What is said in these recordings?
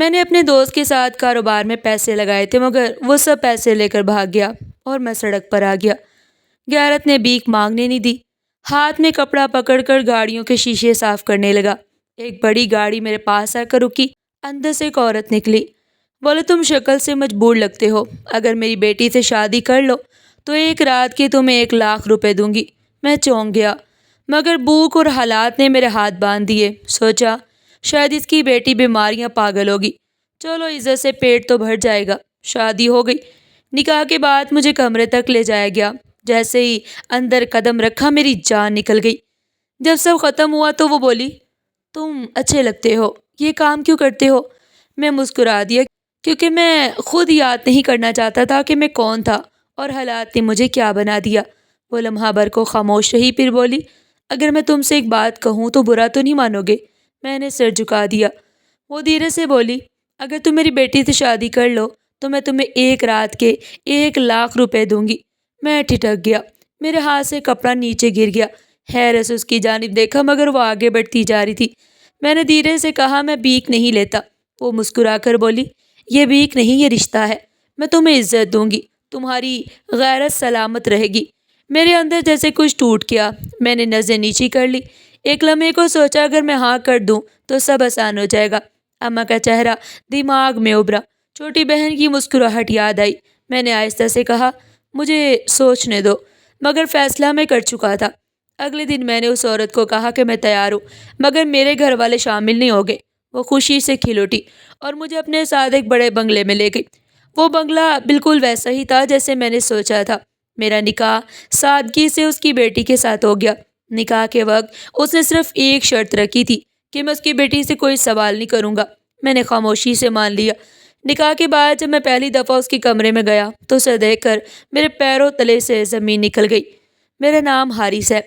میں نے اپنے دوست کے ساتھ کاروبار میں پیسے لگائے تھے مگر وہ سب پیسے لے کر بھاگ گیا اور میں سڑک پر آ گیا۔ غیرت نے بھیک مانگنے نہیں دی، ہاتھ میں کپڑا پکڑ کر گاڑیوں کے شیشے صاف کرنے لگا۔ ایک بڑی گاڑی میرے پاس آ کر رکی، اندر سے ایک عورت نکلی۔ بولے تم شکل سے مجبور لگتے ہو، اگر میری بیٹی سے شادی کر لو تو ایک رات کے تمہیں 1,00,000 روپے دوں گی۔ میں چونک گیا، مگر بھوک اور حالات نے میرے ہاتھ باندھ دیے۔ سوچا شاید اس کی بیٹی بیماریاں پاگل ہوگی، چلو عزت سے پیٹ تو بھر جائے گا۔ شادی ہو گئی۔ نکاح کے بعد مجھے کمرے تک لے جایا گیا، جیسے ہی اندر قدم رکھا میری جان نکل گئی۔ جب سب ختم ہوا تو وہ بولی تم اچھے لگتے ہو، یہ کام کیوں کرتے ہو؟ میں مسکرا دیا کیونکہ میں خود یاد نہیں کرنا چاہتا تھا کہ میں کون تھا اور حالات نے مجھے کیا بنا دیا۔ وہ لمحہ بھر کو خاموش رہی، پھر بولی اگر میں تم سے ایک بات کہوں تو برا تو نہیں مانو گے؟ میں نے سر جھکا دیا۔ وہ دھیرے سے بولی اگر تم میری بیٹی سے شادی کر لو تو میں تمہیں ایک رات کے 1,00,000 روپے دوں گی۔ میں ٹھٹک گیا، میرے ہاتھ سے کپڑا نیچے گر گیا۔ حیرت سے اس کی جانب دیکھا مگر وہ آگے بڑھتی جا رہی تھی۔ میں نے دھیرے سے کہا میں بھیک نہیں لیتا۔ وہ مسکرا کر بولی یہ بھیک نہیں، یہ رشتہ ہے، میں تمہیں عزت دوں گی، تمہاری غیرت سلامت رہے گی۔ میرے اندر جیسے کچھ ٹوٹ گیا، میں نے نظریں نیچی کر لی۔ ایک لمحے کو سوچا اگر میں ہاں کر دوں تو سب آسان ہو جائے گا۔ اماں کا چہرہ دماغ میں ابھرا، چھوٹی بہن کی مسکراہٹ یاد آئی۔ میں نے آہستہ سے کہا مجھے سوچنے دو، مگر فیصلہ میں کر چکا تھا۔ اگلے دن میں نے اس عورت کو کہا کہ میں تیار ہوں، مگر میرے گھر والے شامل نہیں ہو گئے۔ وہ خوشی سے کھل اٹھی اور مجھے اپنے ساتھ ایک بڑے بنگلے میں لے گئی۔ وہ بنگلہ بالکل ویسا ہی تھا جیسے میں نے سوچا تھا۔ میرا نکاح سادگی سے اس کی بیٹی کے ساتھ ہو گیا۔ نکاح کے وقت اس نے صرف ایک شرط رکھی تھی کہ میں اس کی بیٹی سے کوئی سوال نہیں کروں گا۔ میں نے خاموشی سے مان لیا۔ نکاح کے بعد جب میں پہلی دفعہ اس کے کمرے میں گیا تو اسے دیکھ کر میرے پیروں تلے سے زمین نکل گئی۔ میرا نام حارث ہے،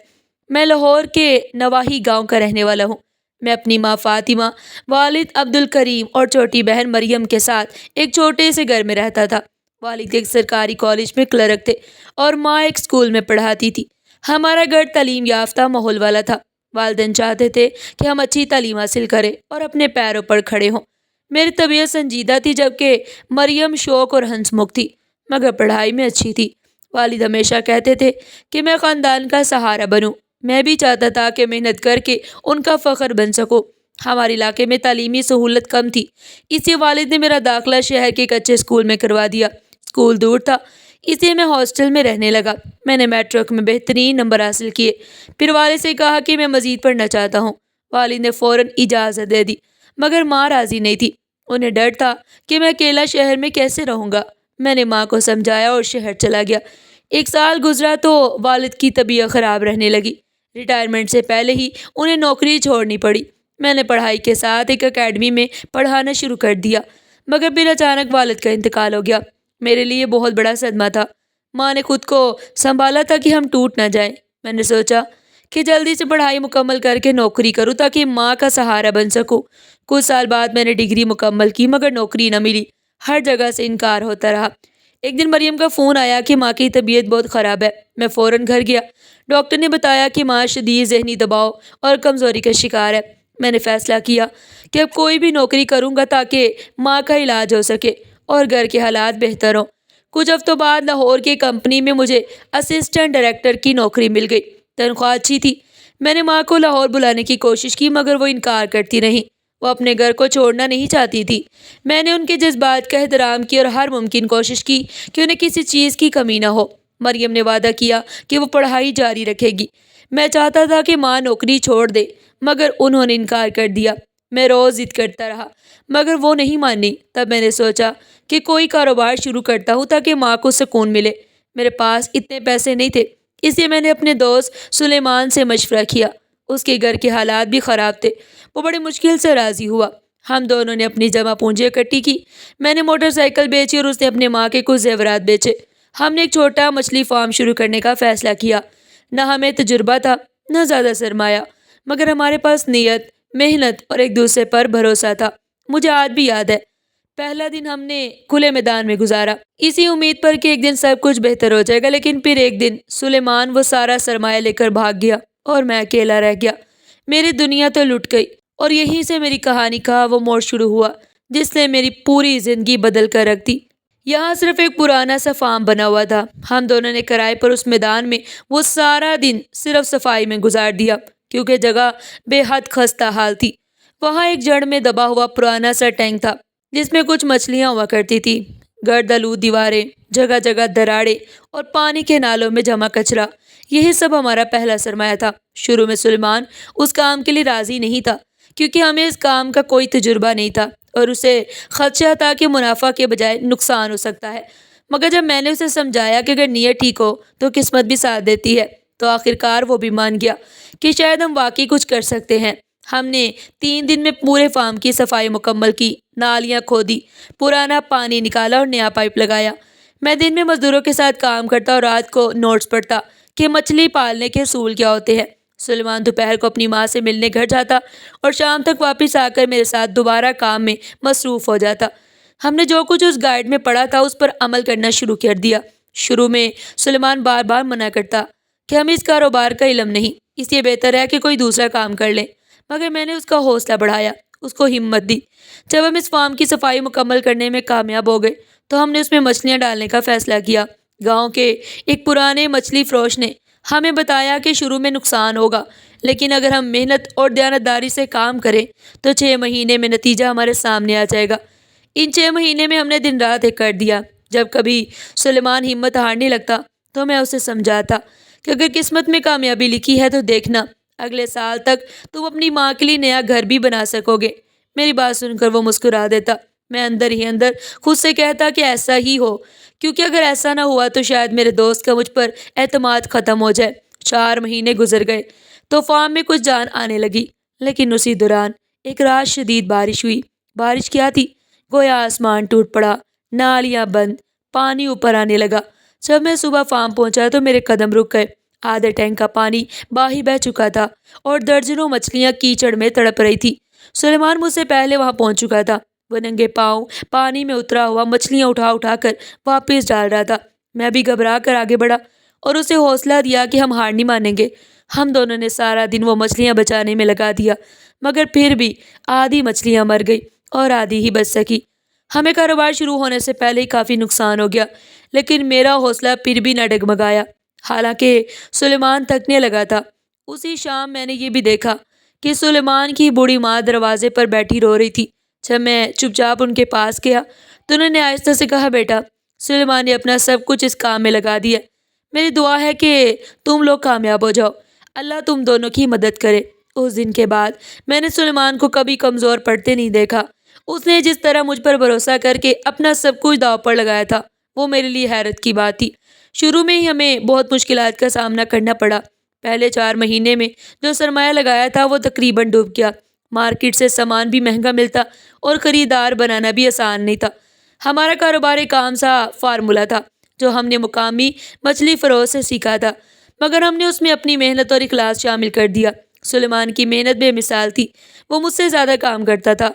میں لاہور کے نواحی گاؤں کا رہنے والا ہوں۔ میں اپنی ماں فاطمہ، والد عبدالکریم اور چھوٹی بہن مریم کے ساتھ ایک چھوٹے سے گھر میں رہتا تھا۔ والد ایک سرکاری کالج میں کلرک تھے اور ماں ایک اسکول میں پڑھاتی تھی۔ ہمارا گھر تعلیم یافتہ ماحول والا تھا۔ والدین چاہتے تھے کہ ہم اچھی تعلیم حاصل کریں اور اپنے پیروں پر کھڑے ہوں۔ میری طبیعت سنجیدہ تھی جبکہ مریم شوق اور ہنس مکھ تھی، مگر پڑھائی میں اچھی تھی۔ والد ہمیشہ کہتے تھے کہ میں خاندان کا سہارا بنوں۔ میں بھی چاہتا تھا کہ محنت کر کے ان کا فخر بن سکوں۔ ہمارے علاقے میں تعلیمی سہولت کم تھی، اس لیے والد نے میرا داخلہ شہر کے ایک اچھے اسکول میں کروا دیا۔ اسکول دور تھا، اس لیے میں ہاسٹل میں رہنے لگا۔ میں نے میٹرک میں بہترین نمبر حاصل کیے، پھر والد سے کہا کہ میں مزید پڑھنا چاہتا ہوں۔ والد نے فوراً اجازت دے دی، مگر ماں راضی نہیں تھی۔ انہیں ڈر تھا کہ میں اکیلا شہر میں کیسے رہوں گا۔ میں نے ماں کو سمجھایا اور شہر چلا گیا۔ 1 سال گزرا تو والد کی طبیعت خراب رہنے لگی۔ ریٹائرمنٹ سے پہلے ہی انہیں نوکری چھوڑنی پڑی۔ میں نے پڑھائی کے ساتھ ایک اکیڈمی میں پڑھانا شروع کر دیا، مگر پھر اچانک والد کا انتقال ہو گیا۔ میرے لیے بہت بڑا صدمہ تھا۔ ماں نے خود کو سنبھالا تھا کہ ہم ٹوٹ نہ جائیں۔ میں نے سوچا کہ جلدی سے پڑھائی مکمل کر کے نوکری کروں تاکہ ماں کا سہارا بن سکوں۔ کچھ سال بعد میں نے ڈگری مکمل کی مگر نوکری نہ ملی، ہر جگہ سے انکار ہوتا رہا۔ ایک دن مریم کا فون آیا کہ ماں کی طبیعت بہت خراب ہے۔ میں فوراً گھر گیا۔ ڈاکٹر نے بتایا کہ ماں شدید ذہنی دباؤ اور کمزوری کا شکار ہے۔ میں نے فیصلہ کیا کہ اب کوئی بھی نوکری کروں گا تاکہ ماں کا علاج ہو سکے اور گھر کے حالات بہتر ہوں۔ کچھ ہفتوں بعد لاہور کی کمپنی میں مجھے اسسٹنٹ ڈائریکٹر کی نوکری مل گئی۔ تنخواہ اچھی تھی۔ میں نے ماں کو لاہور بلانے کی کوشش کی مگر وہ انکار کرتی رہیں۔ وہ اپنے گھر کو چھوڑنا نہیں چاہتی تھی۔ میں نے ان کے جذبات کا احترام کیا اور ہر ممکن کوشش کی کہ انہیں کسی چیز کی کمی نہ ہو۔ مریم نے وعدہ کیا کہ وہ پڑھائی جاری رکھے گی۔ میں چاہتا تھا کہ ماں نوکری چھوڑ دے مگر انہوں نے انکار کر دیا۔ میں روز ضد کرتا رہا مگر وہ نہیں مانی۔ تب میں نے سوچا کہ کوئی کاروبار شروع کرتا ہوں تاکہ ماں کو سکون ملے۔ میرے پاس اتنے پیسے نہیں تھے، اس لیے میں نے اپنے دوست سلیمان سے مشورہ کیا۔ اس کے گھر کے حالات بھی خراب تھے، وہ بڑی مشکل سے راضی ہوا۔ ہم دونوں نے اپنی جمع پونجی اکٹھی کی۔ میں نے موٹر سائیکل بیچی اور اس نے اپنے ماں کے کچھ زیورات بیچے۔ ہم نے ایک چھوٹا مچھلی فارم شروع کرنے کا فیصلہ کیا۔ نہ ہمیں تجربہ تھا نہ زیادہ سرمایہ، مگر ہمارے پاس نیت، محنت اور ایک دوسرے پر بھروسہ تھا۔ مجھے آج بھی یاد ہے، پہلا دن ہم نے کھلے میدان میں گزارا، اسی امید پر کہ ایک دن سب کچھ بہتر ہو جائے گا، لیکن پھر ایک دن سلیمان وہ سارا سرمایہ لے کر بھاگ گیا اور میں اکیلا رہ گیا۔ میری دنیا تو لٹ گئی اور یہیں سے میری کہانی کا وہ موڑ شروع ہوا جس نے میری پوری زندگی بدل کر رکھ دی۔ یہاں صرف ایک پرانا سا فارم بنا ہوا تھا۔ ہم دونوں نے کرائے پر اس میدان میں وہ سارا دن صرف صفائی میں گزار دیا کیونکہ جگہ بے حد خستہ حال تھی۔ وہاں ایک جڑ میں دبا ہوا پرانا سا ٹینک تھا جس میں کچھ مچھلیاں ہوا کرتی تھی۔ گرد آلود دیواریں، جگہ جگہ دراڑیں اور پانی کے نالوں میں جمع کچرا، یہی سب ہمارا پہلا سرمایہ تھا۔ شروع میں سلیمان اس کام کے لیے راضی نہیں تھا کیونکہ ہمیں اس کام کا کوئی تجربہ نہیں تھا اور اسے خدشہ تھا کہ منافع کے بجائے نقصان ہو سکتا ہے۔ مگر جب میں نے اسے سمجھایا کہ اگر نیت ٹھیک ہو تو قسمت بھی ساتھ دیتی ہے، تو آخر کار وہ بھی مان گیا کہ شاید ہم واقعی کچھ کر سکتے ہیں۔ ہم نے 3 دن میں پورے فارم کی صفائی مکمل کی، نالیاں کھودی، پرانا پانی نکالا اور نیا پائپ لگایا۔ میں دن میں مزدوروں کے ساتھ کام کرتا اور رات کو نوٹس پڑھتا کہ مچھلی پالنے کے اصول کیا ہوتے ہیں۔ سلیمان دوپہر کو اپنی ماں سے ملنے گھر جاتا اور شام تک واپس آ کر میرے ساتھ دوبارہ کام میں مصروف ہو جاتا۔ ہم نے جو کچھ اس گائیڈ میں پڑھا تھا اس پر عمل کرنا شروع کر دیا۔ شروع میں سلیمان بار بار منع کرتا کہ ہمیں اس کاروبار کا علم نہیں، اس لیے بہتر ہے کہ کوئی دوسرا کام کر لیں، مگر میں نے اس کا حوصلہ بڑھایا، اس کو ہمت دی۔ جب ہم اس فارم کی صفائی مکمل کرنے میں کامیاب ہو گئے تو ہم نے اس میں مچھلیاں ڈالنے کا فیصلہ کیا۔ گاؤں کے ایک پرانے مچھلی فروش نے ہمیں بتایا کہ شروع میں نقصان ہوگا، لیکن اگر ہم محنت اور دیانتداری سے کام کریں تو 6 مہینے میں نتیجہ ہمارے سامنے آ جائے گا۔ ان 6 مہینے میں ہم نے دن رات ایک کر دیا۔ جب کبھی سلیمان ہمت ہارنے لگتا تو میں اسے سمجھاتا کہ اگر قسمت میں کامیابی لکھی ہے تو دیکھنا، اگلے سال تک تم اپنی ماں کے لیے نیا گھر بھی بنا سکو گے۔ میری بات سن کر وہ مسکرا دیتا۔ میں اندر ہی اندر خود سے کہتا کہ ایسا ہی ہو، کیونکہ اگر ایسا نہ ہوا تو شاید میرے دوست کا مجھ پر اعتماد ختم ہو جائے۔ 4 مہینے گزر گئے تو فارم میں کچھ جان آنے لگی، لیکن اسی دوران ایک رات شدید بارش ہوئی۔ بارش کیا تھی؟ گویا آسمان ٹوٹ پڑا، نالیاں بند، پانی اوپر آنے لگا۔ جب میں صبح فارم پہنچا تو میرے قدم رک گئے۔ آدھے ٹینک کا پانی باہی بہ چکا تھا اور درجنوں مچھلیاں کیچڑ میں تڑپ رہی تھی۔ سلیمان مجھ سے پہلے وہاں پہنچ چکا تھا۔ وہ ننگے پاؤں پانی میں اترا ہوا مچھلیاں اٹھا اٹھا کر واپس ڈال رہا تھا۔ میں بھی گھبرا کر آگے بڑھا اور اسے حوصلہ دیا کہ ہم ہار نہیں مانیں گے۔ ہم دونوں نے سارا دن وہ مچھلیاں بچانے میں لگا دیا، مگر پھر بھی آدھی مچھلیاں مر گئی اور آدھی ہی بچ سکی۔ ہمیں کاروبار شروع ہونے سے پہلے ہی کافی نقصان ہو گیا، لیکن میرا حوصلہ پھر بھی نہ ڈگمگایا۔ حالانکہ سلیمان تھکنے لگا تھا۔ اسی شام میں نے یہ بھی دیکھا کہ سلیمان کی بوڑھی ماں دروازے پر بیٹھی رو رہی تھی۔ جب میں چپ چاپ ان کے پاس گیا تو انہوں نے آہستہ سے کہا، بیٹا، سلیمان نے اپنا سب کچھ اس کام میں لگا دیا۔ میری دعا ہے کہ تم لوگ کامیاب ہو جاؤ، اللہ تم دونوں کی مدد کرے۔ اس دن کے بعد میں نے سلیمان کو کبھی کمزور پڑتے نہیں دیکھا۔ اس نے جس طرح مجھ پر بھروسہ کر کے اپنا سب کچھ داؤ پر لگایا تھا وہ میرے لیے حیرت کی بات تھی۔ شروع میں ہی ہمیں بہت مشکلات کا سامنا کرنا پڑا۔ پہلے 4 مہینے میں جو سرمایہ لگایا تھا وہ تقریباً ڈوب گیا۔ مارکیٹ سے سامان بھی مہنگا ملتا اور خریدار بنانا بھی آسان نہیں تھا۔ ہمارا کاروبار ایک عام سا فارمولا تھا جو ہم نے مقامی مچھلی فروش سے سیکھا تھا، مگر ہم نے اس میں اپنی محنت اور اخلاص شامل کر دیا۔ سلیمان کی محنت بے مثال تھی، وہ مجھ سے زیادہ کام کرتا تھا۔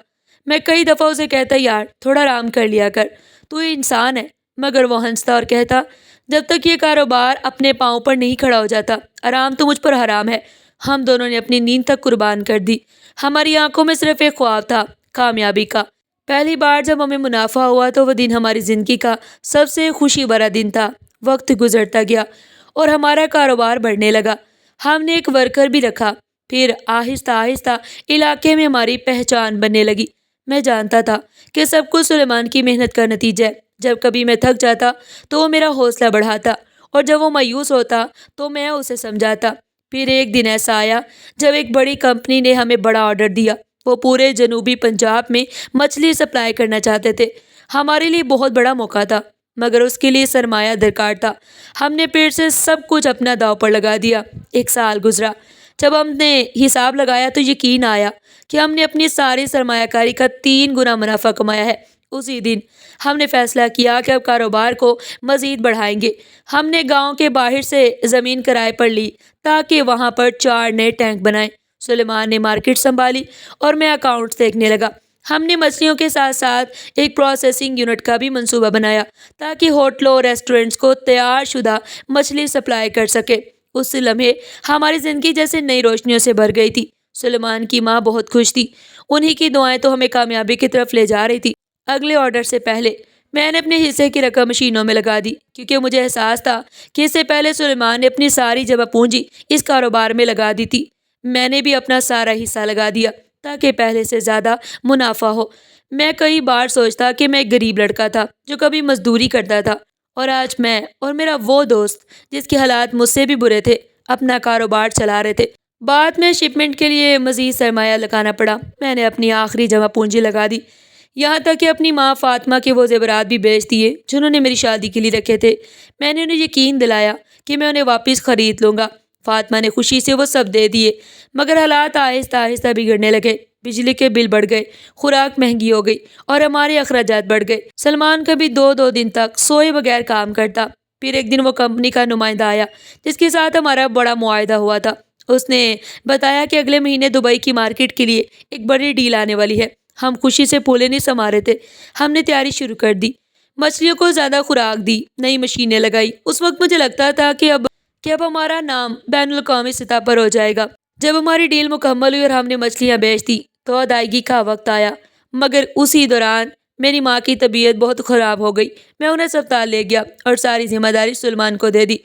میں کئی دفعہ اسے کہتا، یار تھوڑا آرام کر لیا کر، تو یہ انسان ہے، مگر وہ ہنستا اور کہتا، جب تک یہ کاروبار اپنے پاؤں پر نہیں کھڑا ہو جاتا آرام تو مجھ پر حرام ہے۔ ہم دونوں نے اپنی نیند تک قربان کر دی۔ ہماری آنکھوں میں صرف ایک خواب تھا، کامیابی کا۔ پہلی بار جب ہمیں منافع ہوا تو وہ دن ہماری زندگی کا سب سے خوشی بھرا دن تھا۔ وقت گزرتا گیا اور ہمارا کاروبار بڑھنے لگا۔ ہم نے ایک ورکر بھی رکھا، پھر آہستہ آہستہ علاقے میں ہماری پہچان بننے لگی۔ میں جانتا تھا کہ سب کچھ سلیمان کی محنت کا نتیجہ ہے۔ جب کبھی میں تھک جاتا تو وہ میرا حوصلہ بڑھاتا اور جب وہ مایوس ہوتا تو میں اسے سمجھاتا۔ پھر ایک دن ایسا آیا جب ایک بڑی کمپنی نے ہمیں بڑا آرڈر دیا۔ وہ پورے جنوبی پنجاب میں مچھلی سپلائی کرنا چاہتے تھے۔ ہمارے لیے بہت بڑا موقع تھا، مگر اس کے لیے سرمایہ درکار تھا۔ ہم نے پھر سے سب کچھ اپنا داؤ پر لگا دیا۔ 1 سال گزرا۔ جب ہم نے حساب لگایا تو یقین آیا کہ ہم نے اپنی ساری سرمایہ کاری کا 3 گنا منافع کمایا ہے۔ اسی دن ہم نے فیصلہ کیا کہ اب کاروبار کو مزید بڑھائیں گے۔ ہم نے گاؤں کے باہر سے زمین کرائے پر لی تاکہ وہاں پر 4 نئے ٹینک بنائیں۔ سلیمان نے مارکیٹ سنبھالی اور میں اکاؤنٹس دیکھنے لگا۔ ہم نے مچھلیوں کے ساتھ ساتھ ایک پروسیسنگ یونٹ کا بھی منصوبہ بنایا تاکہ ہوٹلوں اور ریسٹورنٹس کو تیار شدہ مچھلی سپلائی کر سکے۔ اس لمحے ہماری زندگی جیسے نئی روشنیوں سے بھر گئی تھی۔ سلیمان کی ماں بہت خوش تھی، انہی کی دعائیں تو ہمیں کامیابی کی طرف لے جا رہی تھی۔ اگلے آرڈر سے پہلے میں نے اپنے حصے کی رقم مشینوں میں لگا دی، کیونکہ مجھے احساس تھا کہ اس سے پہلے سلیمان نے اپنی ساری جمع پونجی اس کاروبار میں لگا دی تھی۔ میں نے بھی اپنا سارا حصہ لگا دیا تاکہ پہلے سے زیادہ منافع ہو۔ میں کئی بار سوچتا کہ میں ایک غریب لڑکا تھا جو کبھی مزدوری کرتا تھا، اور آج میں اور میرا وہ دوست جس کے حالات مجھ سے بھی برے تھے اپنا کاروبار چلا رہے تھے۔ بعد میں شپمنٹ کے لیے مزید سرمایہ لگانا پڑا، میں نے اپنی آخری جمع پونجی لگا دی، یہاں تک کہ اپنی ماں فاطمہ کے وہ زیورات بھی بیچ دیے جنہوں نے میری شادی کے لیے رکھے تھے۔ میں نے انہیں یقین دلایا کہ میں انہیں واپس خرید لوں گا۔ فاطمہ نے خوشی سے وہ سب دے دیے، مگر حالات آہستہ آہستہ بگڑنے لگے۔ بجلی کے بل بڑھ گئے، خوراک مہنگی ہو گئی اور ہمارے اخراجات بڑھ گئے۔ سلمان کبھی دو دن تک سوئے بغیر کام کرتا۔ پھر ایک دن وہ کمپنی کا نمائندہ آیا جس کے ساتھ ہمارا بڑا معاہدہ ہوا تھا۔ اس نے بتایا کہ اگلے مہینے دبئی کی مارکیٹ کے لیے ایک بڑی ڈیل آنے والی ہے۔ ہم خوشی سے پھولے نہیں سما رہے تھے۔ ہم نے تیاری شروع کر دی، مچھلیوں کو زیادہ خوراک دی، نئی مشینیں لگائی۔ اس وقت مجھے لگتا تھا کہ اب ہمارا نام بین الاقوامی سطح پر ہو جائے گا۔ جب ہماری ڈیل مکمل ہوئی اور ہم نے مچھلیاں بیچ دی تو ادائیگی کا وقت آیا، مگر اسی دوران میری ماں کی طبیعت بہت خراب ہو گئی۔ میں انہیں ہسپتال لے گیا اور ساری ذمہ داری سلمان کو دے دی۔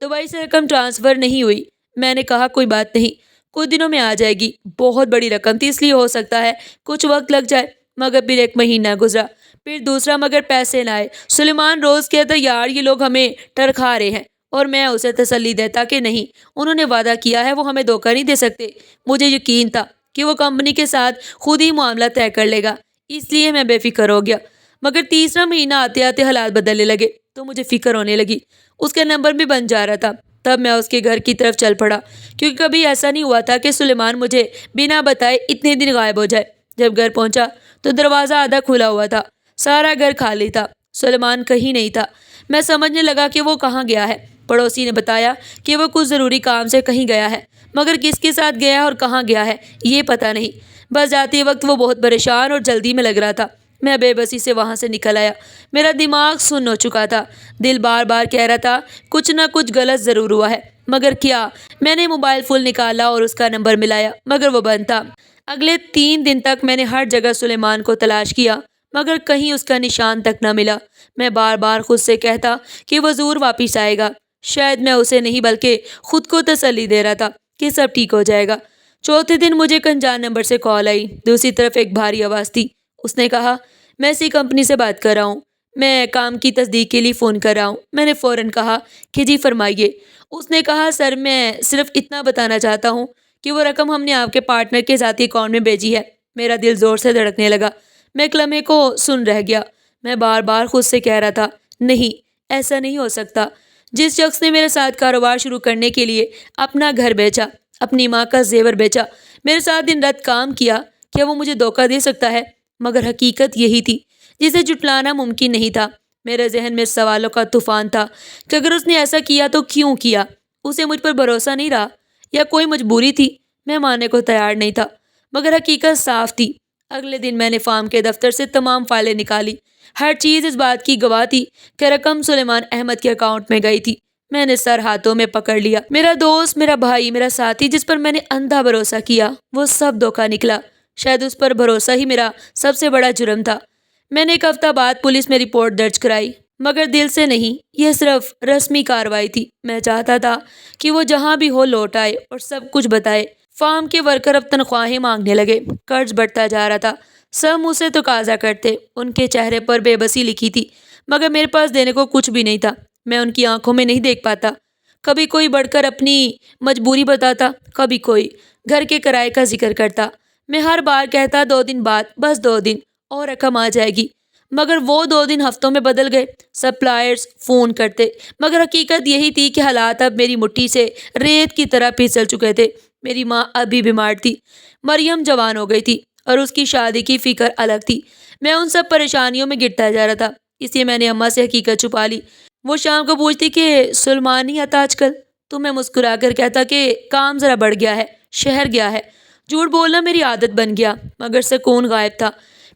دبئی سے رقم ٹرانسفر نہیں ہوئی۔ میں نے کہا کوئی بات نہیں، کچھ دنوں میں آ جائے گی۔ بہت بڑی رقم تھی، اس لیے ہو سکتا ہے کچھ وقت لگ جائے۔ مگر پھر ایک مہینہ گزرا، پھر دوسرا، مگر پیسے نہ آئے۔ سلیمان روز کہتا یار یہ لوگ ہمیں ٹرکھا رہے ہیں، اور میں اسے تسلی دیتا کہ نہیں، انہوں نے وعدہ کیا ہے، وہ ہمیں دھوکہ نہیں دے سکتے۔ مجھے یقین تھا کہ وہ کمپنی کے ساتھ خود ہی معاملہ طے کر لے گا، اس لیے میں بے فکر ہو گیا۔ مگر تیسرا مہینہ آتے آتے حالات بدلنے لگے تو مجھے فکر ہونے لگی۔ اس کا نمبر بھی بن جا رہا تھا۔ تب میں اس کے گھر کی طرف چل پڑا، کیونکہ کبھی ایسا نہیں ہوا تھا کہ سلیمان مجھے بنا بتائے اتنے دن غائب ہو جائے۔ جب گھر پہنچا تو دروازہ آدھا کھلا ہوا تھا، سارا گھر خالی تھا، سلیمان کہیں نہیں تھا۔ میں سمجھنے لگا کہ وہ کہاں گیا ہے۔ پڑوسی نے بتایا کہ وہ کچھ ضروری کام سے کہیں گیا ہے، مگر کس کے ساتھ گیا ہے اور کہاں گیا ہے یہ پتہ نہیں۔ بس جاتے وقت وہ بہت پریشان اور جلدی میں لگ رہا تھا۔ میں بے بسی سے وہاں سے نکل آیا۔ میرا دماغ سن ہو چکا تھا، دل بار بار کہہ رہا تھا کچھ نہ کچھ غلط ضرور ہوا ہے، مگر کیا؟ میں نے موبائل فون نکالا اور اس کا نمبر ملایا، مگر وہ بند تھا۔ اگلے 3 دن تک میں نے ہر جگہ سلیمان کو تلاش کیا، مگر کہیں اس کا نشان تک نہ ملا۔ میں بار بار خود سے کہتا کہ وہ ضرور واپس آئے گا۔ شاید میں اسے نہیں بلکہ خود کو تسلی دے رہا تھا کہ سب ٹھیک ہو جائے گا۔ چوتھے دن مجھے ایک انجان نمبر سے کال آئی۔ دوسری طرف ایک بھاری آواز تھی۔ اس نے کہا میں اسی کمپنی سے بات کر رہا ہوں، میں کام کی تصدیق کے لیے فون کر رہا ہوں۔ میں نے فوراً کہا کہ جی فرمائیے۔ اس نے کہا سر میں صرف اتنا بتانا چاہتا ہوں کہ وہ رقم ہم نے آپ کے پارٹنر کے ذاتی اکاؤنٹ میں بھیجی ہے۔ میرا دل زور سے دھڑکنے لگا۔ میں ایک لمحے کو سن رہ گیا۔ میں بار بار خود سے کہہ رہا تھا نہیں، ایسا نہیں ہو سکتا۔ جس شخص نے میرے ساتھ کاروبار شروع کرنے کے لیے اپنا گھر بیچا، اپنی ماں کا زیور بیچا، میرے ساتھ دن رات کام کیا، کیا وہ مجھے دھوکہ دے سکتا ہے؟ مگر حقیقت یہی تھی جسے جھٹلانا ممکن نہیں تھا۔ میرے ذہن میں سوالوں کا طوفان تھا کہ اگر اس نے ایسا کیا تو کیوں کیا؟ اسے مجھ پر بھروسہ نہیں رہا یا کوئی مجبوری تھی؟ میں ماننے کو تیار نہیں تھا، مگر حقیقت صاف تھی۔ اگلے دن میں نے فارم کے دفتر سے تمام فائلیں نکالی۔ ہر چیز اس بات کی گواہ تھی کہ رقم سلیمان احمد کے اکاؤنٹ میں گئی تھی۔ میں نے سر ہاتھوں میں پکڑ لیا۔ میرا دوست، میرا بھائی، میرا ساتھی جس پر میں نے اندھا بھروسہ کیا، وہ سب دھوکہ نکلا۔ شاید اس پر بھروسہ ہی میرا سب سے بڑا جرم تھا۔ میں نے 1 ہفتہ بعد پولیس میں رپورٹ درج کرائی، مگر دل سے نہیں، یہ صرف رسمی کارروائی تھی۔ میں چاہتا تھا کہ وہ جہاں بھی ہو لوٹ آئے اور سب کچھ بتائے۔ فارم کے ورکر اب تنخواہیں مانگنے لگے، قرض بڑھتا جا رہا تھا، سب مجھ سے تقاضا کرتے۔ ان کے چہرے پر بے بسی لکھی تھی، مگر میرے پاس دینے کو کچھ بھی نہیں تھا۔ میں ان کی آنکھوں میں نہیں دیکھ پاتا۔ کبھی کوئی بڑھ کر اپنی مجبوری بتاتا، کبھی کوئی گھر کے کرائے کا ذکر کرتا۔ میں ہر بار کہتا 2 دن بعد، بس 2 دن اور رقم آ جائے گی، مگر وہ 2 دن ہفتوں میں بدل گئے۔ سپلائرز فون کرتے، مگر حقیقت یہی تھی کہ حالات اب میری مٹھی سے ریت کی طرح پھسل چکے تھے۔ میری ماں ابھی بیمار تھی، مریم جوان ہو گئی تھی اور اس کی شادی کی فکر الگ تھی۔ میں ان سب پریشانیوں میں گرتا جا رہا تھا، اس لیے میں نے اماں سے حقیقت چھپا لی۔ وہ شام کو پوچھتی کہ سلمان نہیں آتا آج کل؟ تو میں مسکرا کر کہتا کہ کام ذرا بڑھ گیا ہے، شہر گیا ہے۔ جھوٹ بولنا میری عادت بن گیا، مگر سکون غائب تھا۔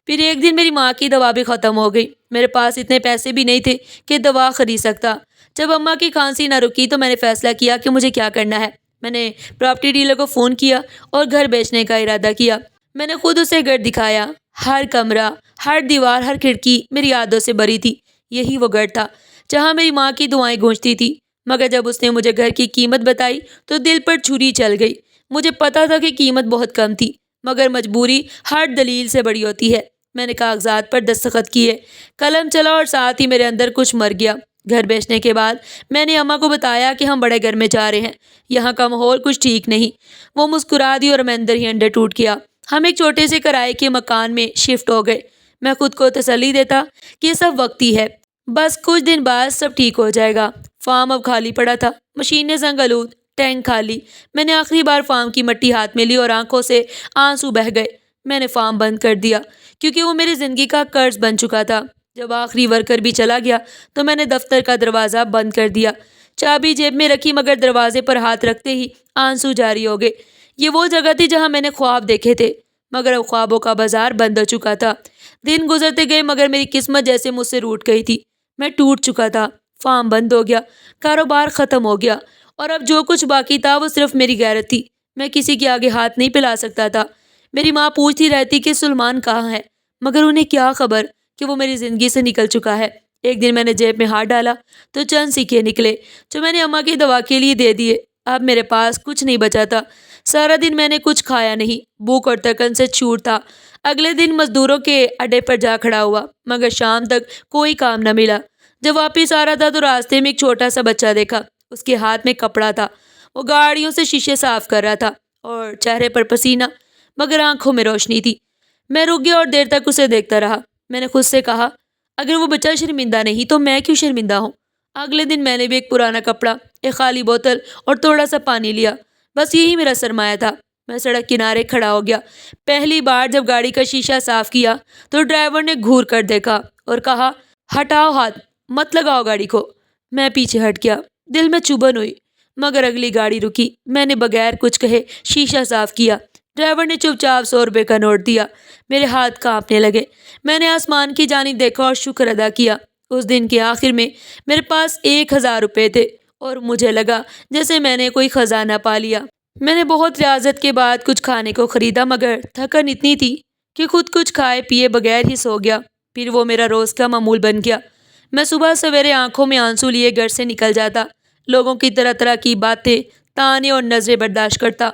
پھر ایک دن میری ماں کی دوا بھی ختم ہو گئی۔ میرے پاس اتنے پیسے بھی نہیں تھے کہ دوا خرید سکتا۔ جب اماں کی کھانسی نہ رکی تو میں نے فیصلہ کیا کہ مجھے کیا کرنا ہے۔ میں نے پراپرٹی ڈیلر کو فون کیا اور گھر بیچنے کا ارادہ کیا۔ میں نے خود اسے گھر دکھایا۔ ہر کمرہ، ہر دیوار، ہر کھڑکی میری یادوں سے بھری تھی۔ یہی وہ گھر تھا جہاں میری ماں کی دعائیں گونجتی تھی۔ مگر جب اس نے مجھے گھر کی قیمت بتائی تو دل پر چھری چل گئی۔ مجھے پتا تھا کہ قیمت بہت کم تھی، مگر مجبوری ہر دلیل سے بڑی ہوتی ہے۔ میں نے کاغذات پر دستخط کیے، قلم چلا اور ساتھ ہی میرے اندر کچھ مر گیا۔ گھر بیچنے کے بعد میں نے اماں کو بتایا کہ ہم بڑے گھر میں جا رہے ہیں، یہاں کا ماحول کچھ ٹھیک نہیں۔ وہ مسکرا دی اور میں اندر ہی اندر ٹوٹ گیا۔ ہم ایک چھوٹے سے کرائے کے مکان میں شفٹ ہو گئے۔ میں خود کو تسلی دیتا کہ یہ سب وقتی ہے، بس کچھ دن بعد سب ٹھیک ہو جائے گا۔ فارم اب خالی پڑا تھا، مشینیں زنگ آلود، ٹینک خالی۔ میں نے آخری بار فارم کی مٹی ہاتھ میں لی اور آنکھوں سے آنسو بہہ گئے۔ میں نے فارم بند کر دیا کیونکہ وہ میری زندگی کا قرض بن چکا تھا۔ جب آخری ورکر بھی چلا گیا تو میں نے دفتر کا دروازہ بند کر دیا، چابی جیب میں رکھی، مگر دروازے پر ہاتھ رکھتے ہی آنسو جاری ہو گئے۔ یہ وہ جگہ تھی جہاں میں نے خواب دیکھے تھے، مگر اب خوابوں کا بازار بند ہو چکا تھا۔ دن گزرتے گئے مگر میری قسمت جیسے مجھ سے روٹ گئی تھی۔ میں ٹوٹ چکا تھا، فارم بند ہو گیا، کاروبار ختم ہو گیا، اور اب جو کچھ باقی تھا وہ صرف میری غیرت تھی۔ میں کسی کے آگے ہاتھ نہیں پھیلا سکتا تھا۔ میری ماں پوچھتی رہتی کہ سلمان کہاں ہے، مگر انہیں کیا خبر کہ وہ میری زندگی سے نکل چکا ہے۔ ایک دن میں نے جیب میں ہاتھ ڈالا تو چند سکے نکلے جو میں نے اماں کی دوا کے لیے دے دیے۔ اب میرے پاس کچھ نہیں بچا تھا۔ سارا دن میں نے کچھ کھایا نہیں، بھوک اور تکن سے چور تھا۔ اگلے دن مزدوروں کے اڈے پر جا کھڑا ہوا، مگر شام تک کوئی کام نہ ملا۔ جب واپس آ رہا تھا تو راستے میں ایک چھوٹا سا بچہ دیکھا۔ اس کے ہاتھ میں کپڑا تھا، وہ گاڑیوں سے شیشے صاف کر رہا تھا اور چہرے پر پسینہ مگر آنکھوں میں روشنی تھی۔ میں رک گیا اور دیر تک اسے دیکھتا رہا۔ میں نے خود سے کہا، اگر وہ بچہ شرمندہ نہیں تو میں کیوں شرمندہ ہوں؟ اگلے دن میں نے بھی ایک پرانا کپڑا، ایک خالی بوتل اور تھوڑا سا پانی لیا، بس یہی میرا سرمایہ تھا۔ میں سڑک کنارے کھڑا ہو گیا۔ پہلی بار جب گاڑی کا شیشہ صاف کیا تو ڈرائیور نے گھور کر دیکھا اور کہا، ہٹاؤ ہاتھ، مت لگاؤ گاڑی کو۔ میں پیچھے ہٹ گیا، دل میں چبھن ہوئی، مگر اگلی گاڑی رکی۔ میں نے بغیر کچھ کہے شیشہ صاف کیا۔ ڈرائیور نے چپ چاپ 100 روپے کا نوٹ دیا۔ میرے ہاتھ کانپنے لگے۔ میں نے آسمان کی جانب دیکھا اور شکر ادا کیا۔ اس دن کے آخر میں میرے پاس 1000 روپے تھے اور مجھے لگا جیسے میں نے کوئی خزانہ پا لیا۔ میں نے بہت ریاضت کے بعد کچھ کھانے کو خریدا، مگر تھکن اتنی تھی کہ خود کچھ کھائے پیے بغیر ہی سو گیا۔ پھر وہ میرا روز کا معمول بن گیا۔ میں صبح سویرے آنکھوں میں آنسو لیے گھر سے نکل جاتا، لوگوں کی طرح طرح کی باتیں، تانے اور نظریں برداشت کرتا،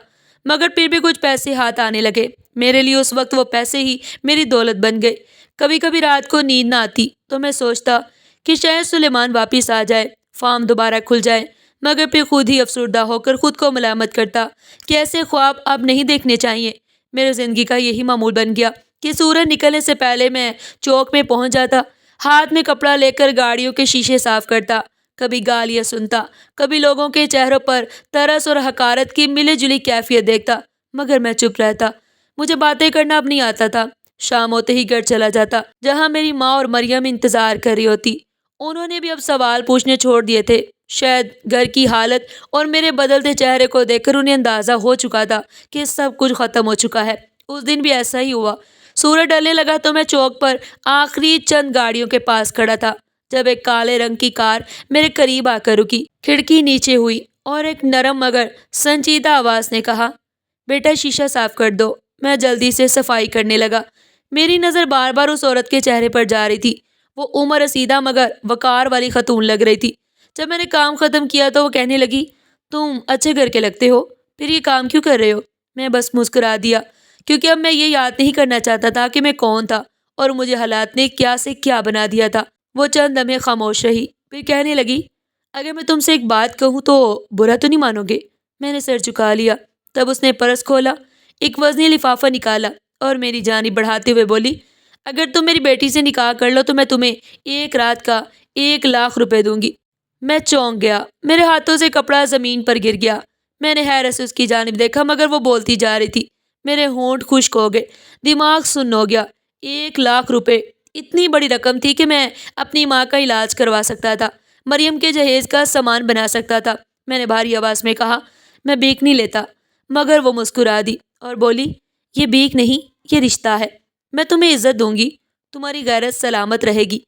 مگر پھر بھی کچھ پیسے ہاتھ آنے لگے۔ میرے لیے اس وقت وہ پیسے ہی میری دولت بن گئے۔ کبھی کبھی رات کو نیند نہ آتی تو میں سوچتا کہ شاید سلیمان واپس آ جائے، فارم دوبارہ کھل جائے، مگر پھر خود ہی افسردہ ہو کر خود کو ملامت کرتا کہ ایسے خواب اب نہیں دیکھنے چاہیے۔ میرے زندگی کا یہی معمول بن گیا کہ سورج نکلنے سے پہلے میں چوک میں پہنچ جاتا، ہاتھ میں کپڑا لے کر گاڑیوں کے شیشے صاف کرتا، کبھی گالیاں سنتا، کبھی لوگوں کے چہروں پر ترس اور حقارت کی ملی جلی کیفیت دیکھتا، مگر میں چپ رہتا۔ مجھے باتیں کرنا اب نہیں آتا تھا۔ شام ہوتے ہی گھر چلا جاتا جہاں میری ماں اور مریم انتظار کر رہی ہوتی۔ انہوں نے بھی اب سوال پوچھنے چھوڑ دیے تھے۔ شاید گھر کی حالت اور میرے بدلتے چہرے کو دیکھ کر انہیں اندازہ ہو چکا تھا کہ سب کچھ ختم ہو چکا ہے۔ اس دن بھی ایسا ہی ہوا۔ سورج ڈھلنے لگا تو میں چوک پر آخری چند گاڑیوں کے پاس کھڑا تھا جب ایک کالے رنگ کی کار میرے قریب آ کر رکی۔ کھڑکی نیچے ہوئی اور ایک نرم مگر سنجیدہ آواز نے کہا، بیٹا شیشہ صاف کر دو۔ میں جلدی سے صفائی کرنے لگا۔ میری نظر بار بار اس عورت کے چہرے پر جا رہی تھی۔ وہ عمر رسیدہ مگر وقار والی خاتون لگ رہی تھی۔ جب میں نے کام ختم کیا تو وہ کہنے لگی، تم اچھے گھر کے لگتے ہو، پھر یہ کام کیوں کر رہے ہو؟ میں بس مسکرا دیا کیونکہ اب میں یہ یاد نہیں کرنا چاہتا تھا کہ میں کون تھا اور مجھے حالات نے کیا سے کیا بنا دیا تھا۔ وہ چند لمحے خاموش رہی، پھر کہنے لگی، اگر میں تم سے ایک بات کہوں تو برا تو نہیں مانو گے؟ میں نے سر جھکا لیا۔ تب اس نے پرس کھولا، ایک وزنی لفافہ نکالا اور میری جانب بڑھاتے ہوئے بولی، اگر تم میری بیٹی سے نکاح کر لو تو میں تمہیں 1 رات کا 1,00,000 روپے دوں گی۔ میں چونک گیا، میرے ہاتھوں سے کپڑا زمین پر گر گیا۔ میں نے حیرت سے اس کی جانب دیکھا مگر وہ بولتی جا رہی تھی۔ میرے ہونٹ خشک ہو گئے، دماغ سن ہو گیا۔ 1,00,000 روپے اتنی بڑی رقم تھی کہ میں اپنی ماں کا علاج کروا سکتا تھا، مریم کے جہیز کا سامان بنا سکتا تھا۔ میں نے بھاری آواز میں کہا، میں بھیک نہیں لیتا، مگر وہ مسکرا دی اور بولی، یہ بھیک نہیں، یہ رشتہ ہے، میں تمہیں عزت دوں گی، تمہاری غیرت سلامت رہے گی۔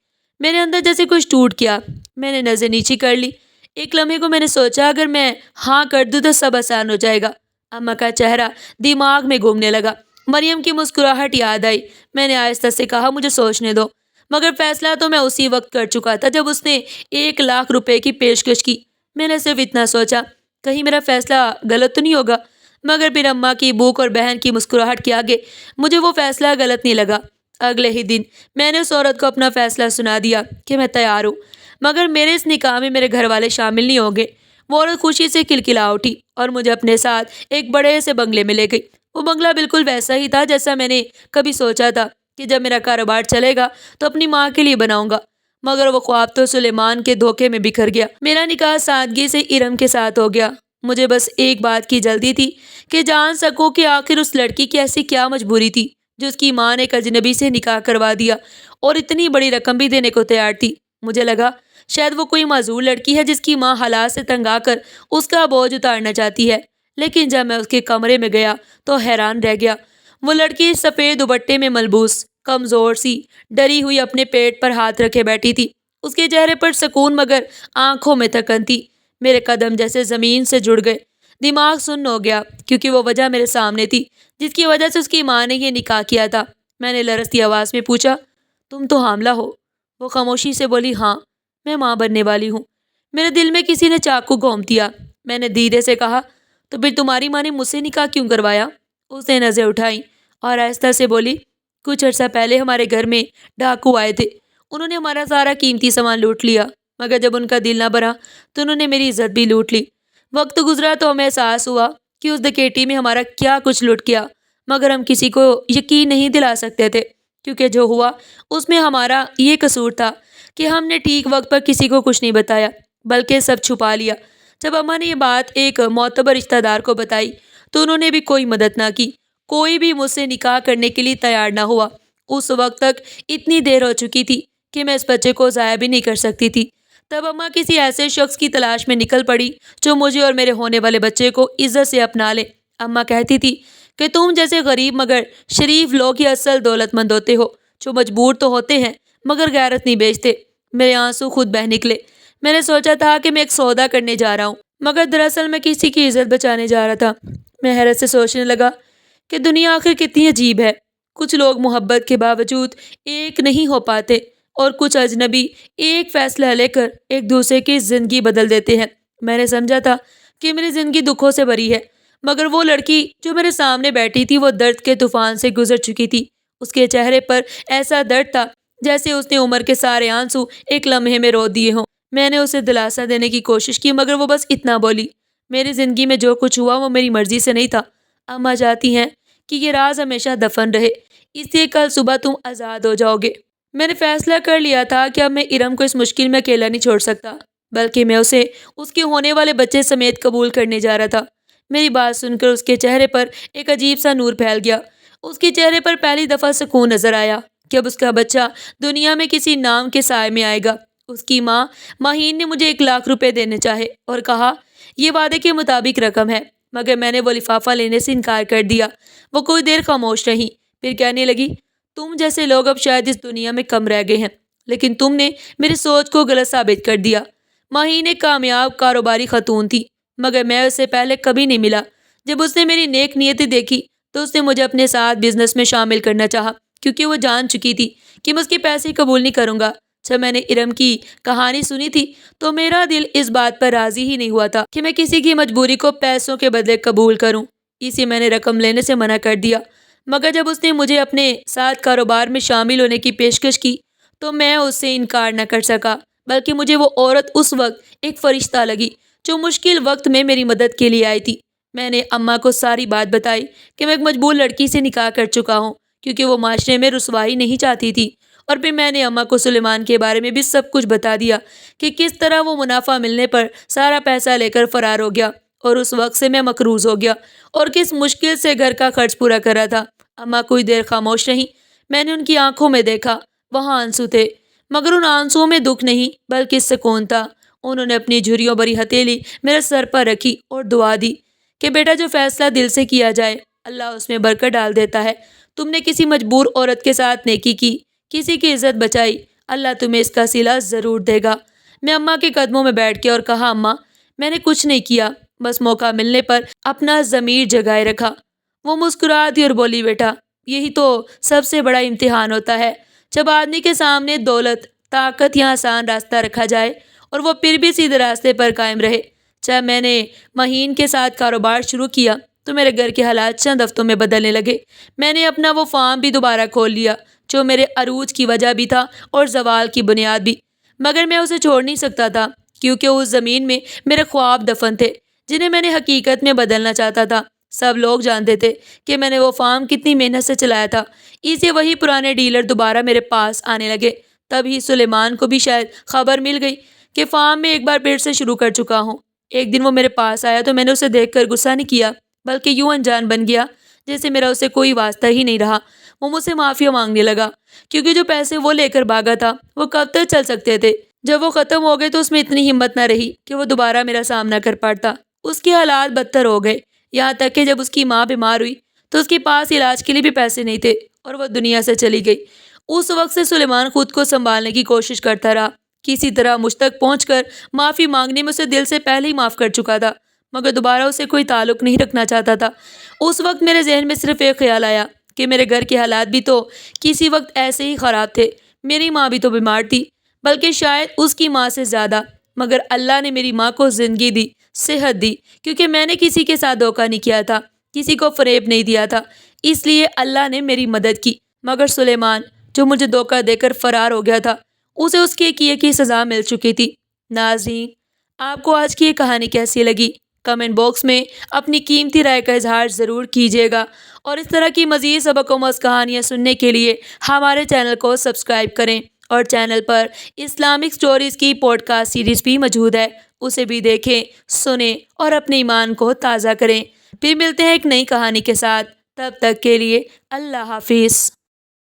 میرے اندر جیسے کچھ ٹوٹ گیا۔ میں نے نظر نیچی کر لی، ایک لمحے کو میں نے سوچا اگر میں ہاں کر دوں تو سب آسان ہو جائے گا۔ اماں کا چہرہ دماغ میں گھومنے لگا۔ مریم کی مسکراہٹ یاد آئی۔ میں نے آہستہ سے کہا مجھے سوچنے دو، مگر فیصلہ تو میں اسی وقت کر چکا تھا جب اس نے 1 لاکھ روپے کی پیشکش کی۔ میں نے صرف اتنا سوچا کہیں میرا فیصلہ غلط تو نہیں ہوگا، مگر پھر اماں کی بھوک اور بہن کی مسکراہٹ کے آگے مجھے وہ فیصلہ غلط نہیں لگا۔ اگلے ہی دن میں نے اس عورت کو اپنا فیصلہ سنا دیا کہ میں تیار ہوں، مگر میرے اس نکاح میں میرے گھر والے شامل نہیں ہوں گے۔ وہ عورت خوشی سے کلکلا اٹھی اور مجھے اپنے ساتھ ایک بڑے سے بنگلے میں لے گئی۔ وہ بنگلہ بالکل ویسا ہی تھا جیسا میں نے کبھی سوچا تھا کہ جب میرا کاروبار چلے گا تو اپنی ماں کے لیے بناؤں گا، مگر وہ خواب تو سلیمان کے دھوکے میں بکھر گیا۔ میرا نکاح سادگی سے ارم کے ساتھ ہو گیا۔ مجھے بس ایک بات کی جلدی تھی کہ جان سکوں کہ آخر اس لڑکی کی ایسی کیا مجبوری تھی جو اس کی ماں نے ایک اجنبی سے نکاح کروا دیا اور اتنی بڑی رقم بھی دینے کو تیار تھی۔ مجھے لگا شاید وہ کوئی معذور لڑکی ہے جس کی ماں حالات سے تنگ آ کر اس کا بوجھ اتارنا چاہتی ہے، لیکن جب میں اس کے کمرے میں گیا تو حیران رہ گیا۔ وہ لڑکی سفید دوپٹے میں ملبوس، کمزور سی، ڈری ہوئی اپنے پیٹ پر ہاتھ رکھے بیٹھی تھی۔ اس کے چہرے پر سکون مگر آنکھوں میں تھکن تھی۔ میرے قدم جیسے زمین سے جڑ گئے، دماغ سن ہو گیا، کیونکہ وہ وجہ میرے سامنے تھی جس کی وجہ سے اس کی ماں نے یہ نکاح کیا تھا۔ میں نے لرزتی آواز میں پوچھا، تم تو حاملہ ہو؟ وہ خاموشی سے بولی، ہاں، میں ماں بننے والی ہوں۔ میرے دل میں کسی نے چاقو گھونپ دیا۔ میں نے دھیرے سے کہا، تو پھر تمہاری ماں نے مجھ سے نکاح کیوں کروایا؟ اس نے نظریں اٹھائیں اور آہستہ سے بولی، کچھ عرصہ پہلے ہمارے گھر میں ڈاکو آئے تھے۔ انہوں نے ہمارا سارا قیمتی سامان لوٹ لیا، مگر جب ان کا دل نہ بھرا تو انہوں نے میری عزت بھی لوٹ لی۔ وقت گزرا تو ہمیں احساس ہوا کہ اس ڈکیتی میں ہمارا کیا کچھ لٹ گیا، مگر ہم کسی کو یقین نہیں دلا سکتے تھے، کیونکہ جو ہوا اس میں ہمارا یہ قصور تھا کہ ہم نے ٹھیک وقت پر کسی کو کچھ نہیں بتایا، بلکہ سب چھپا لیا۔ جب اماں نے یہ بات ایک معتبر رشتہ دار کو بتائی تو انہوں نے بھی کوئی مدد نہ کی، کوئی بھی مجھ سے نکاح کرنے کے لیے تیار نہ ہوا۔ اس وقت تک اتنی دیر ہو چکی تھی کہ میں اس بچے کو ضائع بھی نہیں کر سکتی تھی۔ تب اماں کسی ایسے شخص کی تلاش میں نکل پڑی جو مجھے اور میرے ہونے والے بچے کو عزت سے اپنا لے۔ اماں کہتی تھی کہ تم جیسے غریب مگر شریف لوگ ہی اصل دولت مند ہوتے ہو، جو مجبور تو ہوتے ہیں مگر غیرت نہیں بیچتے۔ میرے آنسو خود بہہ نکلے۔ میں نے سوچا تھا کہ میں ایک سودا کرنے جا رہا ہوں، مگر دراصل میں کسی کی عزت بچانے جا رہا تھا۔ میں حیرت سے سوچنے لگا کہ دنیا آخر کتنی عجیب ہے۔ کچھ لوگ محبت کے باوجود ایک نہیں ہو پاتے، اور کچھ اجنبی ایک فیصلہ لے کر ایک دوسرے کی زندگی بدل دیتے ہیں۔ میں نے سمجھا تھا کہ میری زندگی دکھوں سے بھری ہے، مگر وہ لڑکی جو میرے سامنے بیٹھی تھی وہ درد کے طوفان سے گزر چکی تھی۔ اس کے چہرے پر ایسا درد تھا جیسے اس نے عمر کے سارے آنسو ایک لمحے میں رو دیے ہوں۔ میں نے اسے دلاسا دینے کی کوشش کی، مگر وہ بس اتنا بولی، میری زندگی میں جو کچھ ہوا وہ میری مرضی سے نہیں تھا۔ اماں چاہتی ہیں کہ یہ راز ہمیشہ دفن رہے، اس لیے کل صبح تم آزاد ہو جاؤ گے۔ میں نے فیصلہ کر لیا تھا کہ اب میں ارم کو اس مشکل میں اکیلا نہیں چھوڑ سکتا، بلکہ میں اسے اس کے ہونے والے بچے سمیت قبول کرنے جا رہا تھا۔ میری بات سن کر اس کے چہرے پر ایک عجیب سا نور پھیل گیا۔ اس کے چہرے پر پہلی دفعہ سکون نظر آیا کہ اب اس کا بچہ دنیا میں کسی نام کے سائے میں آئے گا۔ اس کی ماں ماہین نے مجھے 1 لاکھ روپے دینے چاہے اور کہا یہ وعدے کے مطابق رقم ہے، مگر میں نے وہ لفافہ لینے سے انکار کر دیا۔ وہ کوئی دیر خاموش رہی، پھر کہنے لگی، تم جیسے لوگ اب شاید اس دنیا میں کم رہ گئے ہیں، لیکن تم نے میری سوچ کو غلط ثابت کر دیا۔ ماہین ایک کامیاب کاروباری خاتون تھی، مگر میں اس سے پہلے کبھی نہیں ملا۔ جب اس نے میری نیک نیتی دیکھی تو اس نے مجھے اپنے ساتھ بزنس میں شامل کرنا چاہا، کیونکہ وہ جان چکی تھی کہ میں اس کے پیسے قبول نہیں کروں گا۔ جب میں نے ارم کی کہانی سنی تھی تو میرا دل اس بات پر راضی ہی نہیں ہوا تھا کہ میں کسی کی مجبوری کو پیسوں کے بدلے قبول کروں، اسی میں نے رقم لینے سے منع کر دیا۔ مگر جب اس نے مجھے اپنے ساتھ کاروبار میں شامل ہونے کی پیشکش کی تو میں اس سے انکار نہ کر سکا، بلکہ مجھے وہ عورت اس وقت ایک فرشتہ لگی جو مشکل وقت میں میری مدد کے لیے آئی تھی۔ میں نے اماں کو ساری بات بتائی کہ میں ایک مجبور لڑکی سے نکاح کر چکا ہوں، کیونکہ وہ معاشرے میں رسوائی نہیں چاہتی تھی، اور پھر میں نے اماں کو سلیمان کے بارے میں بھی سب کچھ بتا دیا کہ کس طرح وہ منافع ملنے پر سارا پیسہ لے کر فرار ہو گیا، اور اس وقت سے میں مقروض ہو گیا اور کس مشکل سے گھر کا خرچ پورا کر رہا تھا۔ اماں کوئی دیر خاموش رہیں۔ میں نے ان کی آنکھوں میں دیکھا، وہاں آنسو تھے، مگر ان آنسوؤں میں دکھ نہیں بلکہ سکون تھا۔ انہوں نے اپنی جھریوں بھری ہتھیلی میرے سر پر رکھی اور دعا دی کہ بیٹا جو فیصلہ دل سے کیا جائے اللہ اس میں برکت ڈال دیتا ہے۔ تم نے کسی مجبور عورت کے ساتھ نیکی کی، کسی کی عزت بچائی، اللہ تمہیں اس کا صلہ ضرور دے گا۔ میں اماں کے قدموں میں بیٹھ کے اور کہا، اماں میں نے کچھ نہیں کیا، بس موقع ملنے پر اپنا ضمیر جگائے رکھا۔ وہ مسکرا دی اور بولی، بیٹا یہی تو سب سے بڑا امتحان ہوتا ہے، جب آدمی کے سامنے دولت، طاقت یا آسان راستہ رکھا جائے اور وہ پھر بھی سیدھے راستے پر قائم رہے۔ جب میں نے مہین کے ساتھ کاروبار شروع کیا تو میرے گھر کے حالات چند ہفتوں میں بدلنے لگے۔ میں نے اپنا وہ فارم بھی دوبارہ کھول لیا جو میرے عروج کی وجہ بھی تھا اور زوال کی بنیاد بھی، مگر میں اسے چھوڑ نہیں سکتا تھا کیونکہ اس زمین میں میرے خواب دفن تھے جنہیں میں نے حقیقت میں بدلنا چاہتا تھا۔ سب لوگ جانتے تھے کہ میں نے وہ فارم کتنی محنت سے چلایا تھا، اسے وہی پرانے ڈیلر دوبارہ میرے پاس آنے لگے۔ تبھی سلیمان کو بھی شاید خبر مل گئی کہ فارم میں ایک بار پھر سے شروع کر چکا ہوں۔ ایک دن وہ میرے پاس آیا تو میں نے اسے دیکھ کر غصہ نہیں کیا، بلکہ یوں انجان بن گیا جیسے میرا اسے کوئی واسطہ ہی نہیں رہا۔ وہ مجھ سے معافی مانگنے لگا کیونکہ جو پیسے وہ لے کر بھاگا تھا وہ کب تک چل سکتے تھے۔ جب وہ ختم ہو گئے تو اس میں اتنی ہمت نہ رہی کہ وہ دوبارہ میرا سامنا کر پاتا۔ اس کے حالات بدتر ہو گئے، یہاں تک کہ جب اس کی ماں بیمار ہوئی تو اس کے پاس علاج کے لیے بھی پیسے نہیں تھے اور وہ دنیا سے چلی گئی۔ اس وقت سے سلیمان خود کو سنبھالنے کی کوشش کرتا رہا، کسی طرح مجھ تک پہنچ کر معافی مانگنے میں اسے دل سے پہلے ہی معاف کر چکا تھا، مگر دوبارہ اسے کوئی تعلق نہیں رکھنا چاہتا تھا۔ اس وقت میرے ذہن میں صرف ایک خیال آیا کہ میرے گھر کے حالات بھی تو کسی وقت ایسے ہی خراب تھے، میری ماں بھی تو بیمار تھی، بلکہ شاید اس کی ماں سے زیادہ، مگر اللہ نے میری ماں کو زندگی دی، صحت دی، کیونکہ میں نے کسی کے ساتھ دھوکہ نہیں کیا تھا، کسی کو فریب نہیں دیا تھا، اس لیے اللہ نے میری مدد کی۔ مگر سلیمان جو مجھے دھوکہ دے کر فرار ہو گیا تھا، اسے اس کے کیے کی سزا مل چکی تھی۔ ناظرین، آپ کو آج کی یہ کہانی کیسی لگی؟ کمنٹ باکس میں اپنی قیمتی رائے کا اظہار ضرور کیجیے گا، اور اس طرح کی مزید سبق آموز کہانیاں سننے کے لیے ہمارے چینل کو سبسکرائب کریں، اور چینل پر اسلامک سٹوریز کی پوڈ کاسٹ سیریز بھی موجود ہے، اسے بھی دیکھیں، سنیں اور اپنے ایمان کو تازہ کریں۔ پھر ملتے ہیں ایک نئی کہانی کے ساتھ، تب تک کے لیے اللہ حافظ۔